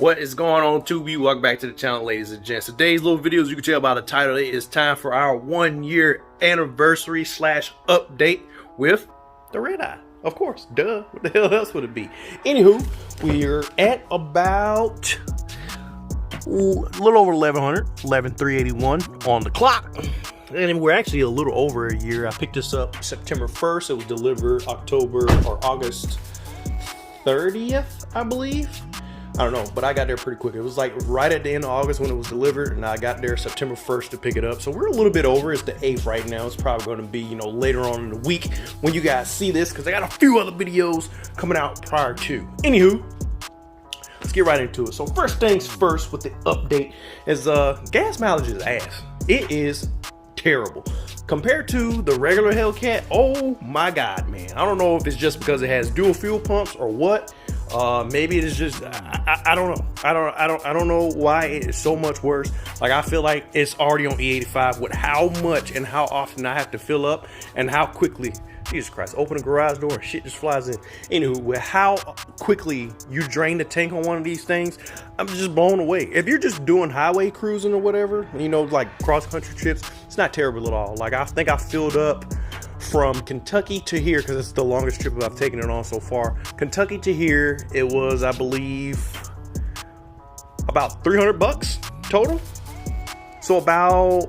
What is going on, 2B? Welcome back to the channel, ladies and gents. Today's little video, as you can tell by the title, it is time for our 1 year anniversary / update with the Redeye. Of course, duh. What the hell else would it be? Anywho, we're at about a little over 11,381 on the clock. And we're actually a little over a year. I picked this up September 1st. It was delivered October or August 30th, I believe. I don't know, but I got there pretty quick. It was like right at the end of August when it was delivered, and I got there September 1st to pick it up. So we're a little bit over. It's the 8th right now. It's probably going to be, later on in the week when you guys see this, because I got a few other videos coming out prior to. Anywho, let's get right into it. So first things first with the update is gas mileage is ass. It is terrible compared to the regular Hellcat. Oh my god, man. I don't know if it's just because it has dual fuel pumps or what. Maybe it's just I don't know. I don't know why it's so much worse. Like, I feel like it's already on E85 with how much and how often I have to fill up and how quickly. Jesus Christ, open the garage door and shit just flies in. Anywho, with how quickly you drain the tank on one of these things, I'm just blown away. If you're just doing highway cruising or whatever, like cross country trips, it's not terrible at all. Like, I think I filled up from Kentucky to here, because it's the longest trip I've taken it on so far. Kentucky to here, it was, I believe, about $300 total. So about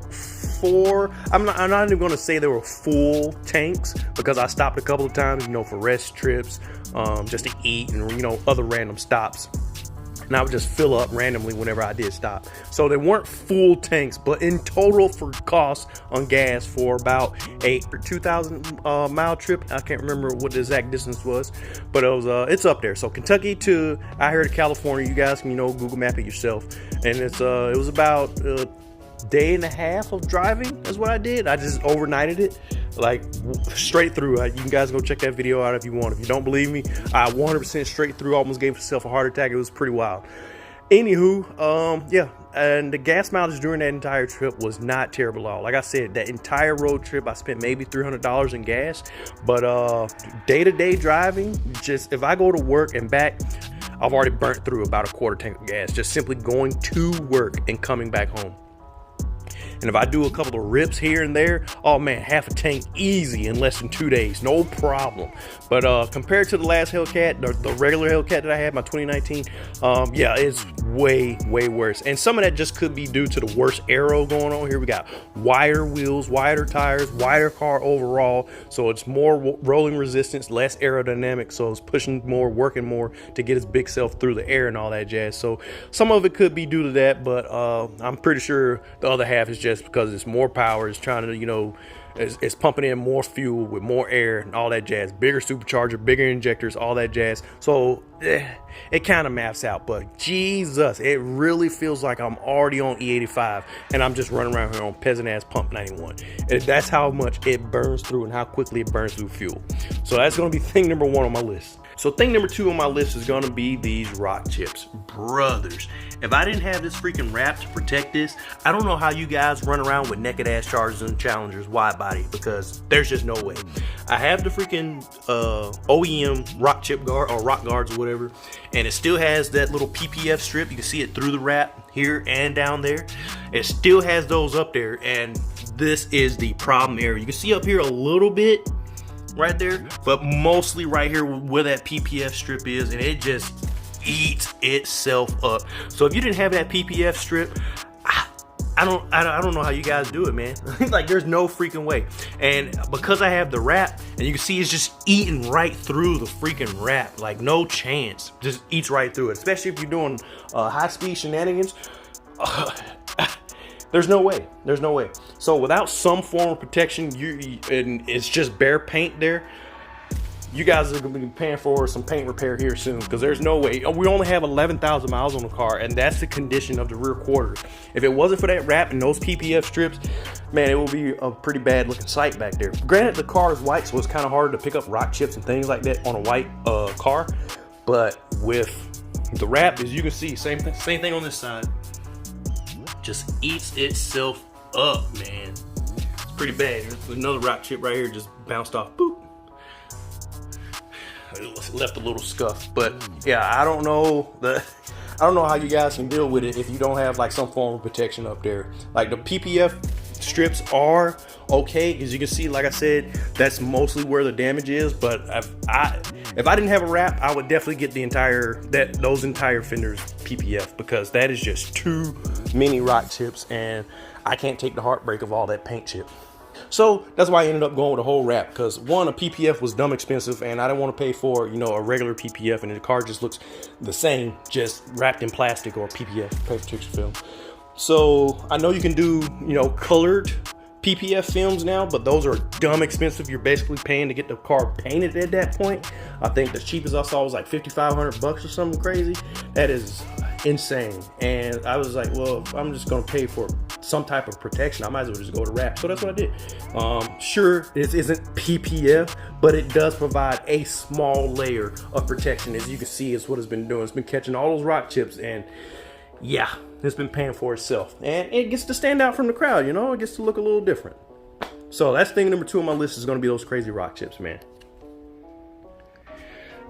I'm not even going to say they were full tanks, because I stopped a couple of times, for rest trips, just to eat and, other random stops. And I would just fill up randomly whenever I did stop. So they weren't full tanks, but in total for cost on gas for about a 2,000 mile trip. I can't remember what the exact distance was, but it was it's up there. So Kentucky to out here to California, you guys can Google map it yourself, and it was about day and a half of driving is what I did. I just overnighted it, like straight through. You guys go check that video out if you want. If you don't believe me, I 100% straight through, almost gave myself a heart attack. It was pretty wild. Anywho, yeah, and the gas mileage during that entire trip was not terrible at all. Like I said, that entire road trip, I spent maybe $300 in gas, but day-to-day driving, just if I go to work and back, I've already burnt through about a quarter tank of gas, just simply going to work and coming back home. And if I do a couple of rips here and there, oh man, half a tank easy in less than 2 days, no problem. But compared to the last Hellcat, the regular Hellcat that I had, my 2019, yeah, it's way worse. And some of that just could be due to the worst aero going on here. We got wider wheels, wider tires, wider car overall, so it's more rolling resistance, less aerodynamic, so it's pushing more, working more to get its big self through the air and all that jazz. So some of it could be due to that, but I'm pretty sure the other half is just because it's more power. It's trying to, it's pumping in more fuel with more air and all that jazz. Bigger supercharger, bigger injectors, all that jazz. So it kind of maps out. But Jesus, it really feels like I'm already on E85 and I'm just running around here on peasant ass pump 91. And that's how much it burns through and how quickly it burns through fuel. So that's going to be thing number 1 on my list. So thing number 2 on my list is going to be these rock chips. Brothers, if I didn't have this freaking wrap to protect this, I don't know how you guys run around with naked ass Chargers and Challengers wide body, because there's just no way. I have the freaking OEM rock chip guard or rock guards or whatever, and it still has that little PPF strip. You can see it through the wrap here and down there. It still has those up there, and this is the problem area. You can see up here a little bit right there, but mostly right here where that PPF strip is, and it just eats itself up. So if you didn't have that PPF strip, I don't know how you guys do it, man. Like, there's no freaking way. And because I have the wrap, and you can see it's just eating right through the freaking wrap, like no chance, just eats right through it. Especially if you're doing high speed shenanigans. There's no way. There's no way. So without some form of protection, and it's just bare paint there, you guys are going to be paying for some paint repair here soon, because there's no way. We only have 11,000 miles on the car, and that's the condition of the rear quarters. If it wasn't for that wrap and those PPF strips, man, it will be a pretty bad looking sight back there. Granted, the car is white, so it's kind of hard to pick up rock chips and things like that on a white car. But with the wrap, as you can see, same thing on this side. Just eats itself up, man. It's pretty bad. There's another rock chip right here just bounced off. Boop. It left a little scuff, but yeah, I don't know. I don't know how you guys can deal with it if you don't have like some form of protection up there. Like the PPF strips are okay, as you can see, like I said, that's mostly where the damage is. But if I didn't have a wrap, I would definitely get those entire fenders PPF, because that is just too many rock chips, and I can't take the heartbreak of all that paint chip. So that's why I ended up going with a whole wrap, because one, a PPF was dumb expensive, and I didn't want to pay for, you know, a regular PPF, and the car just looks the same, just wrapped in plastic or PPF, paper protection film. So I know you can do, you know, colored PPF films now, but those are dumb expensive. You're basically paying to get the car painted at that point. I think the cheapest I saw was like $5,500 or something crazy. That is insane. And I was like, well, if I'm just gonna pay for some type of protection, I might as well just go to wrap. So that's what I did. Sure, this isn't PPF, but it does provide a small layer of protection. As you can see, it's what it's been doing. It's been catching all those rock chips, and yeah, it's been paying for itself, and it gets to stand out from the crowd. You know, it gets to look a little different. So that's thing number 2 on my list, is going to be those crazy rock chips, man.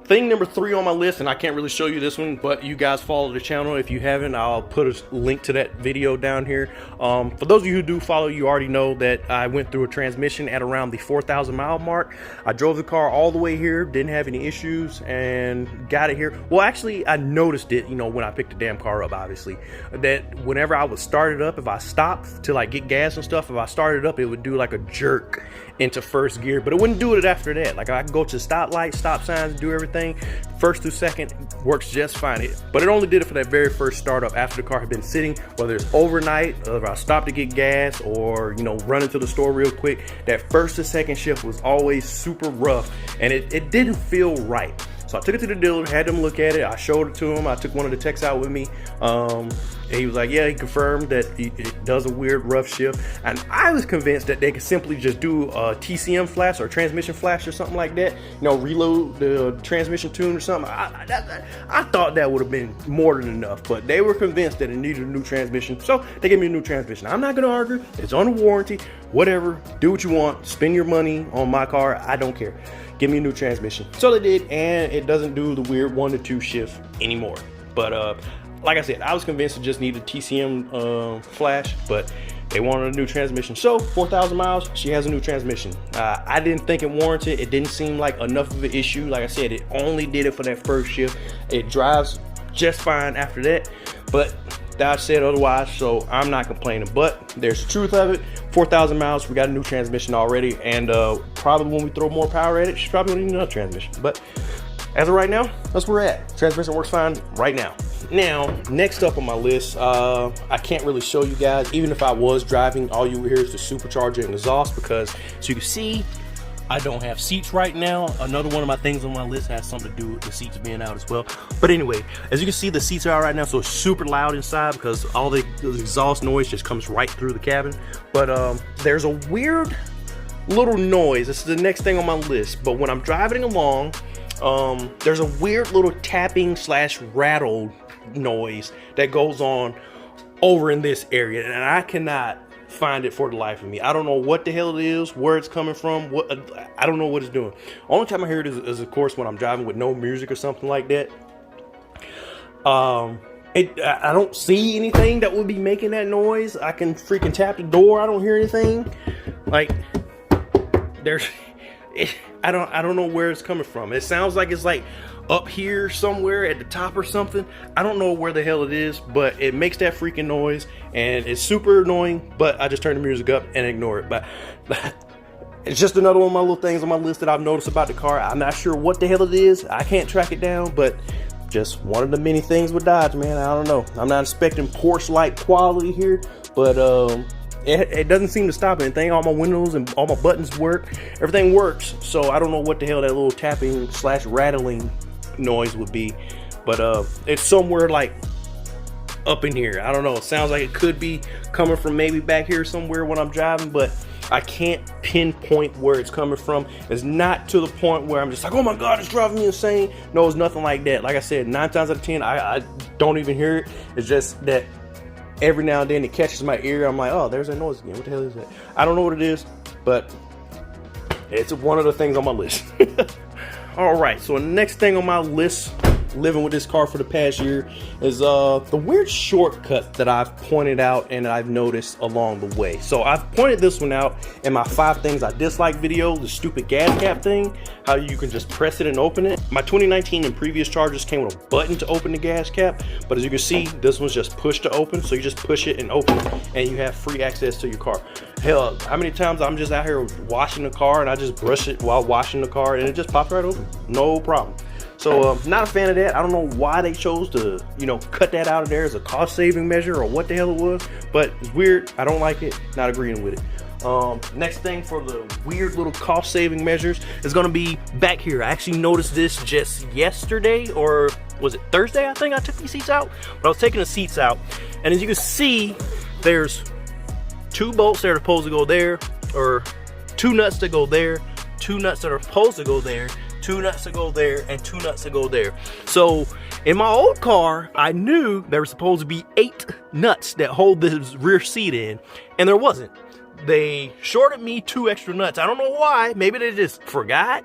Thing number 3 on my list, and I can't really show you this one, but you guys follow the channel. If you haven't, I'll put a link to that video down here. For those of you who do follow, you already know that I went through a transmission at around the 4,000 mile mark. I drove the car all the way here, didn't have any issues, and got it here. Well, actually, I noticed it, you know, when I picked the damn car up, obviously, that whenever I would start it up, if I stopped to like get gas and stuff, if I started up, it would do like a jerk into first gear, but it wouldn't do it after that. Like I can go to stoplights, stop signs, do everything. First through second works just fine. But it only did it for that very first startup after the car had been sitting, whether it's overnight, or if I stopped to get gas, or, you know, run into the store real quick. That first to second shift was always super rough, and it didn't feel right. So I took it to the dealer, had them look at it. I showed it to him. I took one of the techs out with me. And he was like, yeah, he confirmed that it does a weird rough shift. And I was convinced that they could simply just do a TCM flash or transmission flash or something like that. You know, reload the transmission tune or something. I thought that would have been more than enough, but they were convinced that it needed a new transmission. So they gave me a new transmission. I'm not going to argue. It's on warranty. Whatever. Do what you want. Spend your money on my car. I don't care. Give me a new transmission. So they did, and it doesn't do the weird 1 to 2 shift anymore. But like I said, I was convinced it just needed TCM flash, but they wanted a new transmission. So 4,000 miles, she has a new transmission. I didn't think it warranted. It didn't seem like enough of an issue. Like I said, it only did it for that first shift. It drives just fine after that, but that said otherwise, so I'm not complaining. But there's the truth of it. 4,000 miles, we got a new transmission already, and probably when we throw more power at it, she's probably gonna need another transmission. But as of right now, that's where we're at. Transmission works fine right now. Now, next up on my list, I can't really show you guys. Even if I was driving, all you would hear is the supercharger and exhaust, because, so you can see, I don't have seats right now. Another one of my things on my list has something to do with the seats being out as well. But anyway, as you can see, the seats are out right now, so it's super loud inside because all the exhaust noise just comes right through the cabin. But there's a weird little noise. This is the next thing on my list. But when I'm driving along, there's a weird little tapping / rattle noise that goes on over in this area, and I cannot find it for the life of me. I don't know what the hell it is, where it's coming from. I don't know what it's doing. Only time I hear it is of course when I'm driving with no music or something like that. I don't see anything that would be making that noise. I can freaking tap the door. I don't hear anything. Like I don't know where it's coming from. It sounds like it's like up here somewhere at the top or something. I don't know where the hell it is, but it makes that freaking noise, and it's super annoying. But I just turn the music up and ignore it. But it's just another one of my little things on my list that I've noticed about the car. I'm not sure what the hell it is. I can't track it down, but just one of the many things with Dodge, man. I don't know. I'm not expecting Porsche-like quality here, but it doesn't seem to stop anything. All my windows and all my buttons work. Everything works. So I don't know what the hell that little tapping / rattling noise would be, but it's somewhere like up in here. I don't know. It sounds like it could be coming from maybe back here somewhere when I'm driving, but I can't pinpoint where it's coming from. It's not to the point where I'm just like, oh my god, it's driving me insane. No, it's nothing like that. Like I said, 9 times out of 10 I don't even hear it. It's just that every now and then it catches my ear. I'm like, oh, there's that noise again. What the hell is that? I don't know what it is, but it's one of the things on my list. All right, so the next thing on my list living with this car for the past year is the weird shortcut that I've pointed out and I've noticed along the way. So I've pointed this one out in my 5 things I dislike video, the stupid gas cap thing, how you can just press it and open it. My 2019 and previous Chargers came with a button to open the gas cap, but as you can see, this one's just push to open. So you just push it and open it and you have free access to your car. Hell, how many times I'm just out here washing the car and I just brush it while washing the car and it just pops right open, no problem. So not a fan of that. I don't know why they chose to, you know, cut that out of there as a cost saving measure or what the hell it was, but it's weird. I don't like it, not agreeing with it. Next thing for the weird little cost saving measures is gonna be back here. I actually noticed this just yesterday, or was it Thursday? I think I took these seats out, but I was taking the seats out, and as you can see, there's 2 bolts that are supposed to go there, or 2 nuts that go there, 2 nuts that are supposed to go there, 2 nuts to go there, and 2 nuts to go there. So in my old car, I knew there were supposed to be 8 nuts that hold this rear seat in, and there wasn't. They shorted me 2 extra nuts. I don't know why. Maybe they just forgot.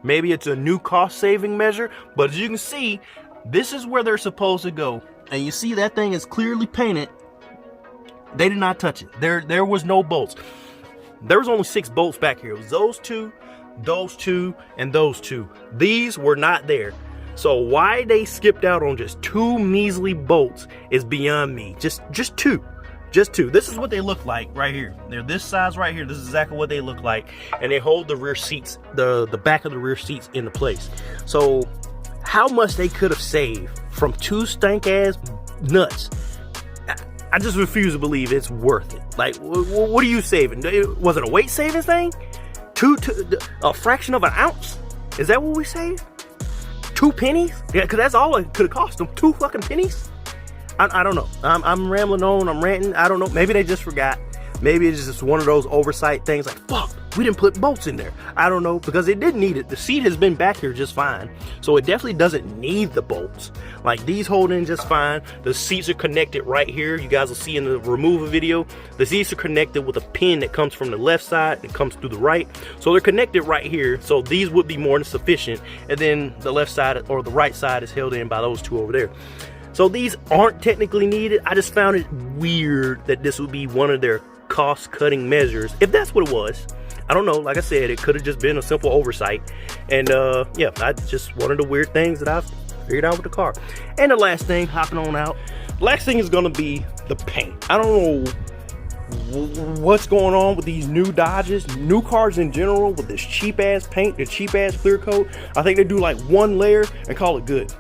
Maybe it's a new cost saving measure. But as you can see, this is where they're supposed to go. And you see that thing is clearly painted. They did not touch it. There was no bolts. There was only 6 bolts back here. It was those 2, and those 2. These were not there. So why they skipped out on just 2 measly bolts is beyond me. Just 2. Just 2. This is what they look like right here. They're this size right here. This is exactly what they look like. And they hold the rear seats, the back of the rear seats into place. So how much they could have saved from 2 stank ass nuts, I just refuse to believe it's worth it. Like, what are you saving? Was it a weight saving thing? A fraction of an ounce? Is that what we saved? 2 pennies? Yeah, because that's all it could have cost them. 2 fucking pennies? I don't know. I'm rambling on. I'm ranting. I don't know. Maybe they just forgot. Maybe it's just one of those oversight things like, fuck, we didn't put bolts in there. I don't know, because it didn't need it. The seat has been back here just fine. So it definitely doesn't need the bolts. Like, these hold in just fine. The seats are connected right here. You guys will see in the removal video. The seats are connected with a pin that comes from the left side and comes through the right. So they're connected right here. So these would be more than sufficient. And then the left side or the right side is held in by those 2 over there. So these aren't technically needed. I just found it weird that this would be one of their cost-cutting measures, if that's what it was. I don't know. Like I said, it could have just been a simple oversight. And yeah, that's just one of the weird things that I've figured out with the car. And the last thing, hopping on out, last thing is going to be the paint. I don't know what's going on with these new Dodges, new cars in general, with this cheap-ass paint, the cheap-ass clear coat. I think they do like 1 layer and call it good.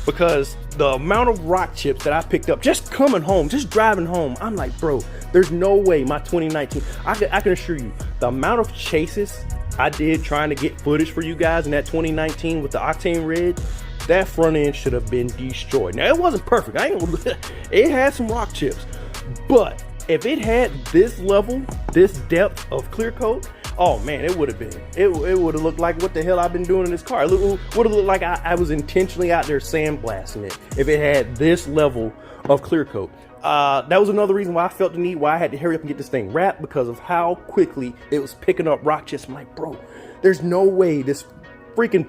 Because the amount of rock chips that I picked up just coming home, just driving home, I'm like, bro, there's no way my 2019, I can assure you, the amount of chases I did trying to get footage for you guys in that 2019 with the Octane Red, that front end should have been destroyed. Now, it wasn't perfect. It had some rock chips. But if it had this level, this depth of clear coat, oh man, it would have been. It would have looked like what the hell I've been doing in this car. It would have looked like I was intentionally out there sandblasting it if it had this level of clear coat. That was another reason why I felt the need, why I had to hurry up and get this thing wrapped, because of how quickly it was picking up rock chips. I'm like, bro, there's no way this freaking,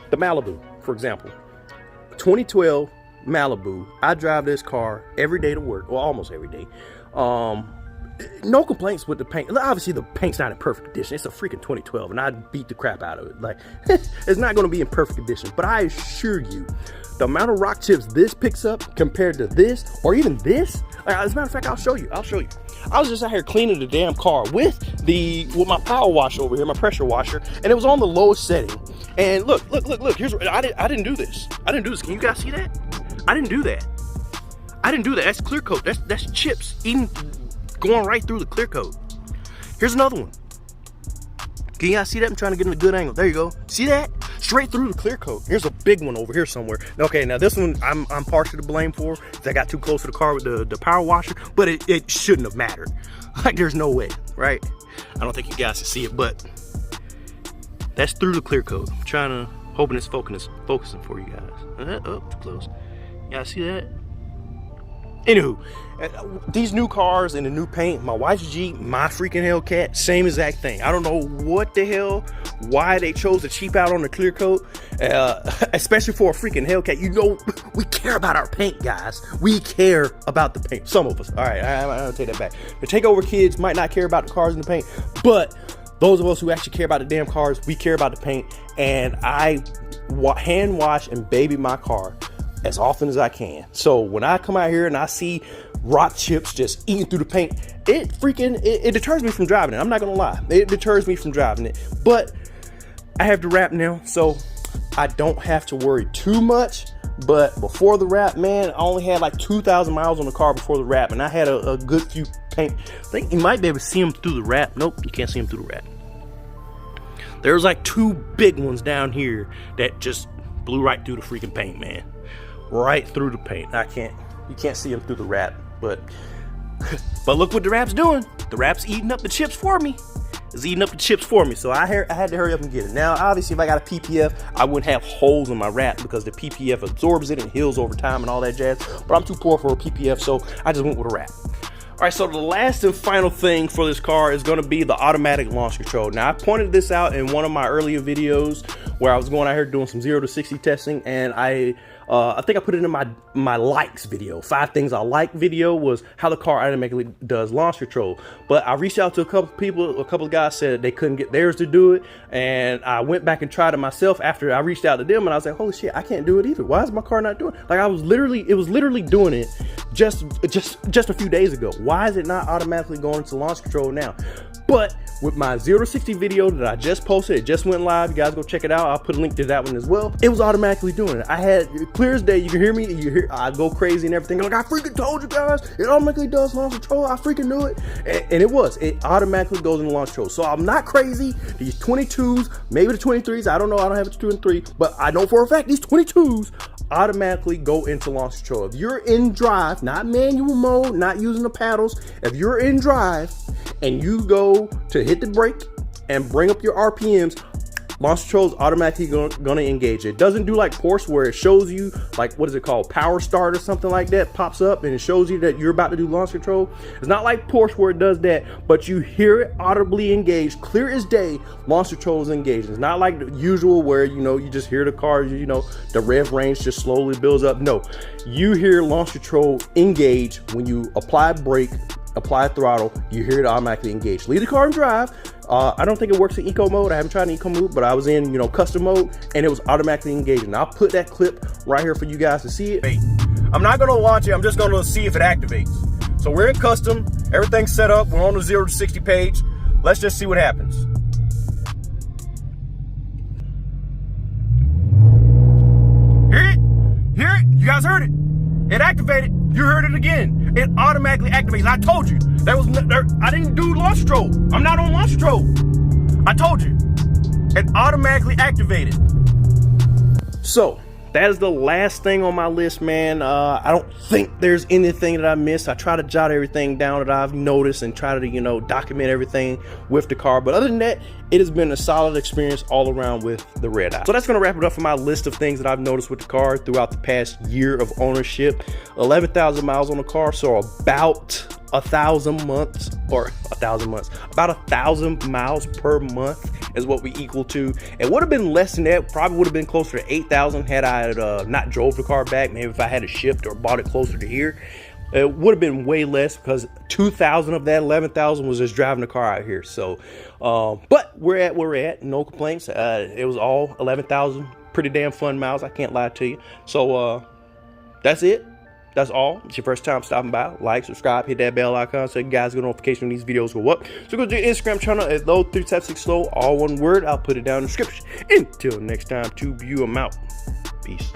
the Malibu, for example, 2012 Malibu. I drive this car every day to work, well, almost every day. No complaints with the paint. Obviously, the paint's not in perfect condition. It's a freaking 2012, and I'd beat the crap out of it. Like, it's not going to be in perfect condition. But I assure you, the amount of rock chips this picks up compared to this, or even this, as a matter of fact, I'll show you. I was just out here cleaning the damn car with my power washer over here, my pressure washer, and it was on the lowest setting. And look. Here's what I didn't do this. Can you guys see that? I didn't do that. That's clear coat. That's chips even going right through the clear coat. Here's another one. Can you guys see that? I'm trying to get in a good angle. There you go. See that? Straight through the clear coat. Here's a big one over here somewhere. Okay, now this one I'm partially to blame for, because I got too close to the car with the power washer, but it shouldn't have mattered. Like, there's no way, right? I don't think you guys can see it, but that's through the clear coat. I'm hoping it's focusing for you guys. Oh, too close. You guys see that? Anywho, these new cars and the new paint, my wife's Jeep, my freaking Hellcat, same exact thing. I don't know what the hell, why they chose to cheap out on the clear coat, especially for a freaking Hellcat. You know, we care about our paint, guys. We care about the paint. Some of us. All right, I'll take that back. The takeover kids might not care about the cars and the paint, but those of us who actually care about the damn cars, we care about the paint. And I hand wash and baby my car as often as I can. So when I come out here and I see rock chips just eating through the paint, it deters me from driving it. I'm not gonna lie, it deters me from driving it. But I have the wrap now, so I don't have to worry too much. But before the wrap, man, I only had like 2,000 miles on the car before the wrap, and I had a good few paint. I think you might be able to see them through the wrap. Nope, you can't see them through the wrap. There's like two big ones down here that just blew right through the freaking paint, man. Right through the paint. You can't see them through the wrap, but look what the wrap's doing. The wrap's eating up the chips for me. It's eating up the chips for me, so I had to hurry up and get it. Now, obviously, if I got a PPF, I wouldn't have holes in my wrap because the PPF absorbs it and heals over time and all that jazz, but I'm too poor for a PPF, so I just went with a wrap. All right, so the last and final thing for this car is going to be the automatic launch control. Now, I pointed this out in one of my earlier videos where I was going out here doing some 0 to 60 testing, and I think I put it in my likes video. 5 things I like video was how the car automatically does launch control. But I reached out to a couple people. A couple of guys said they couldn't get theirs to do it, and I went back and tried it myself after I reached out to them, and I was like, holy shit, I can't do it either. Why is my car not doing it? Like, it was literally doing it just a few days ago. Why is it not automatically going into launch control now? But with my 0 to 60 video that I just posted, it just went live. You guys go check it out. I'll put a link to that one as well. It was automatically doing it. I had clear as day. You can hear me. I go crazy and everything. Like, I freaking told you guys, it automatically does launch control. I freaking knew it. And it was. It automatically goes into launch control. So I'm not crazy. These 22s, maybe the 23s. I don't know. I don't have a 2 and 3, but I know for a fact these 22s automatically go into launch control. If you're in drive, not manual mode, not using the paddles, if you're in drive and you go to hit the brake and bring up your RPMs, launch control is automatically going to engage. It doesn't do like Porsche where it shows you, like, what is it called, power start or something like that, pops up and it shows you that you're about to do launch control. It's not like Porsche where it does that, but you hear it audibly engaged, clear as day. Launch control is engaged. It's not like the usual where, you know, you just hear the car, you know, the rev range just slowly builds up. No, you hear launch control engage when you apply brake, apply throttle, you hear it automatically engage. Leave the car in drive. I don't think it works in eco mode. I haven't tried an eco mode, but I was in, you know, custom mode, and it was automatically engaging. I'll put that clip right here for you guys to see it. I'm not going to launch it. I'm just going to see if it activates. So we're in custom. Everything's set up. We're on the 0 to 60 page. Let's just see what happens. Hear it? Hear it? You guys heard it? It activated. You heard it again. It automatically activates. I told you. I didn't do launch control. I'm not on launch control. I told you. It automatically activated. So, that is the last thing on my list, man. I don't think there's anything that I missed. I try to jot everything down that I've noticed and try to, you know, document everything with the car. But other than that, it has been a solid experience all around with the Redeye. So that's going to wrap it up for my list of things that I've noticed with the car throughout the past year of ownership. 11,000 miles on the car, so about 1,000 months, or 1,000 months, about 1,000 miles per month is what we equal to. It would have been less than that, probably would have been closer to 8,000 had I not drove the car back. Maybe if I had a shift or bought it closer to here, it would have been way less because 2,000 of that 11,000 was just driving the car out here. So, but we're at where we're at, no complaints. It was all 11,000, pretty damn fun miles, I can't lie to you. So, that's it. That's all. If it's your first time stopping by, like, subscribe, hit that bell icon so you guys get a notification when these videos go up. So go to the Instagram channel at low376slow, all one word. I'll put it down in the description. Until next time, tube you, I'm out. Peace.